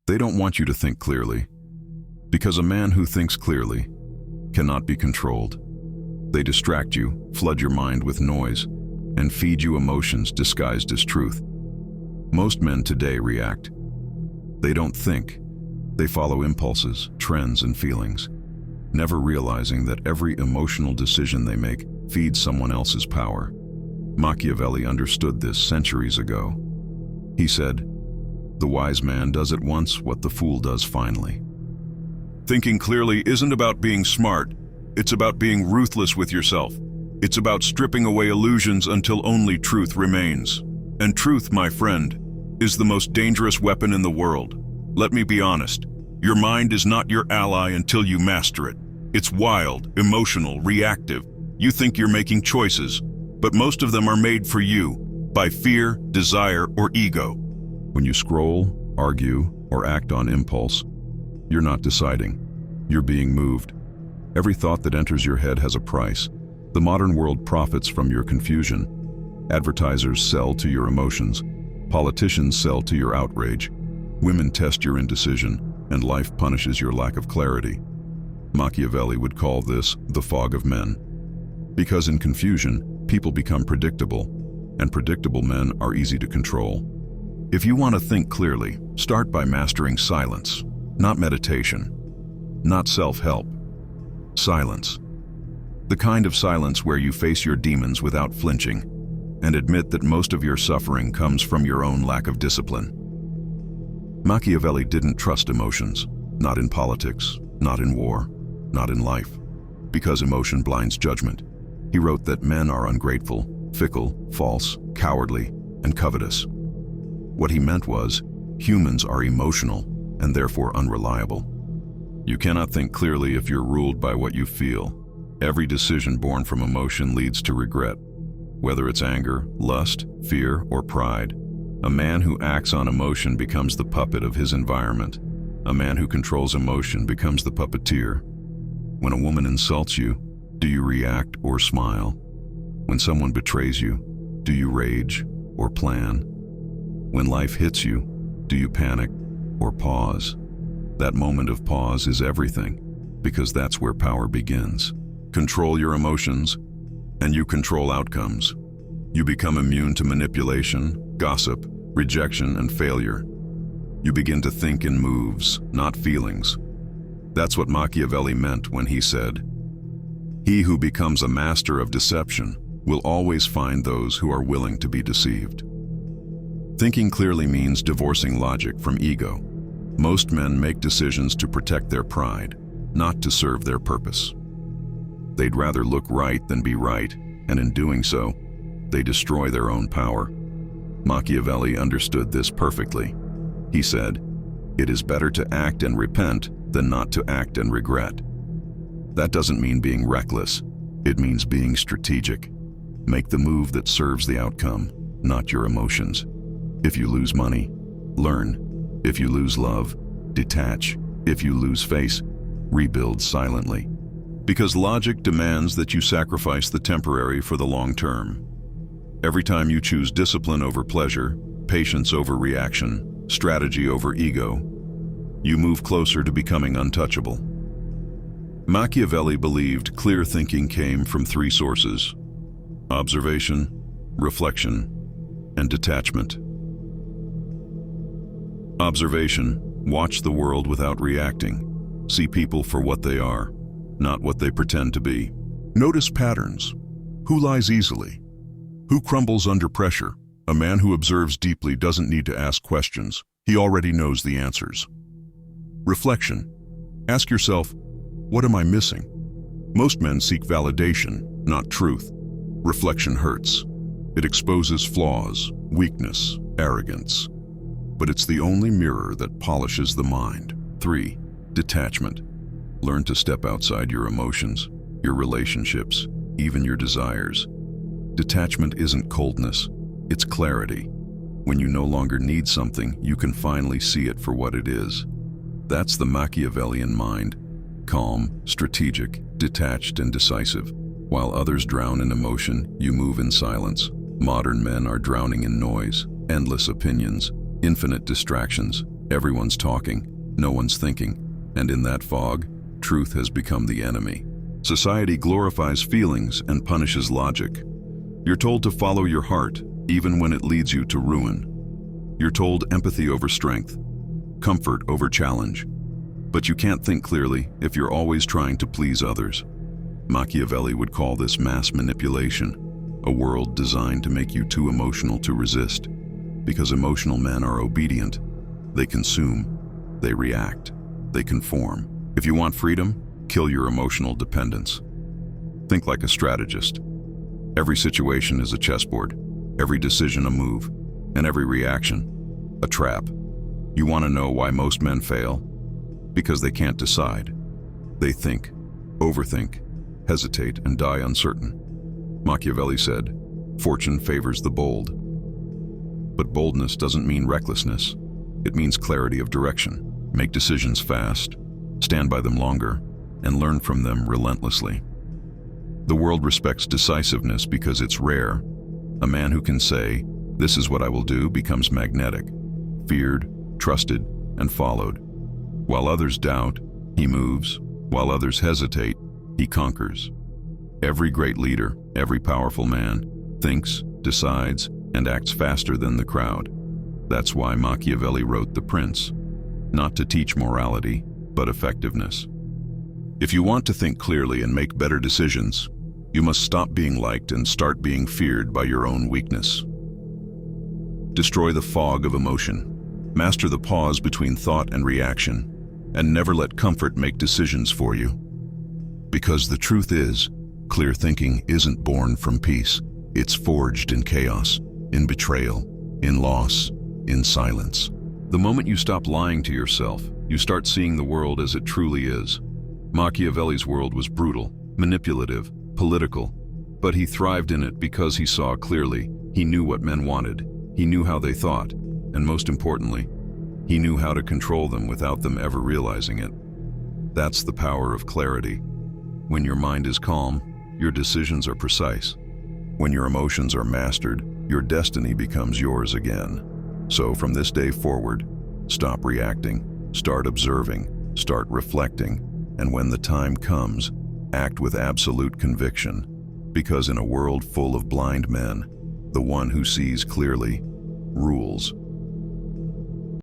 They don't want you to think clearly, because a man who thinks clearly cannot be controlled. They distract you, flood your mind with noise, and feed you emotions disguised as truth. Most men today react. They don't think. They follow impulses, trends, and feelings, never realizing that every emotional decision they make feeds someone else's power. Machiavelli understood this centuries ago. He said, "The wise man does at once what the fool does finally." Thinking clearly isn't about being smart. It's about being ruthless with yourself. It's about stripping away illusions until only truth remains. And truth, my friend, is the most dangerous weapon in the world. Let me be honest. Your mind is not your ally until you master it. It's wild, emotional, reactive. You think you're making choices, but most of them are made for you by fear, desire, or ego. When you scroll, argue, or act on impulse, you're not deciding. You're being moved. Every thought that enters your head has a price. The modern world profits from your confusion. Advertisers sell to your emotions. Politicians sell to your outrage. Women test your indecision, and life punishes your lack of clarity. Machiavelli would call this the fog of men. Because in confusion, people become predictable, and predictable men are easy to control. If you want to think clearly, start by mastering silence, not meditation, not self-help. Silence. The kind of silence where you face your demons without flinching and admit that most of your suffering comes from your own lack of discipline. Machiavelli didn't trust emotions, not in politics, not in war, not in life, because emotion blinds judgment. He wrote that men are ungrateful, fickle, false, cowardly, and covetous. What he meant was, humans are emotional and therefore unreliable. You cannot think clearly if you're ruled by what you feel. Every decision born from emotion leads to regret, whether it's anger, lust, fear, or pride. A man who acts on emotion becomes the puppet of his environment. A man who controls emotion becomes the puppeteer. When a woman insults you, do you react or smile? When someone betrays you, do you rage or plan? When life hits you, do you panic or pause? That moment of pause is everything, because that's where power begins. Control your emotions, and you control outcomes. You become immune to manipulation, gossip, rejection, and failure. You begin to think in moves, not feelings. That's what Machiavelli meant when he said, "He who becomes a master of deception will always find those who are willing to be deceived." Thinking clearly means divorcing logic from ego. Most men make decisions to protect their pride, not to serve their purpose. They'd rather look right than be right, and in doing so, they destroy their own power. Machiavelli understood this perfectly. He said, "It is better to act and repent than not to act and regret." That doesn't mean being reckless. It means being strategic. Make the move that serves the outcome, not your emotions. If you lose money, learn. If you lose love, detach. If you lose face, rebuild silently. Because logic demands that you sacrifice the temporary for the long term. Every time you choose discipline over pleasure, patience over reaction, strategy over ego, you move closer to becoming untouchable. Machiavelli believed clear thinking came from three sources: observation, reflection, and detachment. Observation: watch the world without reacting. See people for what they are, not what they pretend to be. Notice patterns. Who lies easily? Who crumbles under pressure? A man who observes deeply doesn't need to ask questions. He already knows the answers. Reflection. Ask yourself, what am I missing? Most men seek validation, not truth. Reflection hurts. It exposes flaws, weakness, arrogance. But it's the only mirror that polishes the mind. 3. Detachment. Learn to step outside your emotions, your relationships, even your desires. Detachment isn't coldness, it's clarity. When you no longer need something, you can finally see it for what it is. That's the Machiavellian mind. Calm, strategic, detached, and decisive. While others drown in emotion, you move in silence. Modern men are drowning in noise, endless opinions, infinite distractions, Everyone's talking, no one's thinking, and in that fog, truth has become the enemy. Society glorifies feelings and punishes logic. You're told to follow your heart, even when it leads you to ruin. You're told empathy over strength, comfort over challenge. But you can't think clearly if you're always trying to please others. Machiavelli would call this mass manipulation, a world designed to make you too emotional to resist. Because emotional men are obedient, they consume, they react, they conform. If you want freedom, kill your emotional dependence. Think like a strategist. Every situation is a chessboard, every decision a move, and every reaction a trap. You want to know why most men fail? Because they can't decide. They think, overthink, hesitate, and die uncertain. Machiavelli said, "Fortune favors the bold." But boldness doesn't mean recklessness. It means clarity of direction. Make decisions fast, stand by them longer, and learn from them relentlessly. The world respects decisiveness because it's rare. A man who can say, "This is what I will do," becomes magnetic, feared, trusted, and followed. While others doubt, he moves. While others hesitate, he conquers. Every great leader, every powerful man, thinks, decides, and acts faster than the crowd. That's why Machiavelli wrote The Prince, not to teach morality, but effectiveness. If you want to think clearly and make better decisions, you must stop being liked and start being feared by your own weakness. Destroy the fog of emotion. Master the pause between thought and reaction, and never let comfort make decisions for you. Because the truth is, clear thinking isn't born from peace. It's forged in chaos, in betrayal, in loss, in silence. The moment you stop lying to yourself, you start seeing the world as it truly is. Machiavelli's world was brutal, manipulative, political, but he thrived in it because he saw clearly. He knew what men wanted, he knew how they thought, and most importantly, he knew how to control them without them ever realizing it. That's the power of clarity. When your mind is calm, your decisions are precise. When your emotions are mastered, your destiny becomes yours again. So from this day forward, stop reacting, start observing, start reflecting, and when the time comes, act with absolute conviction. Because in a world full of blind men, the one who sees clearly rules.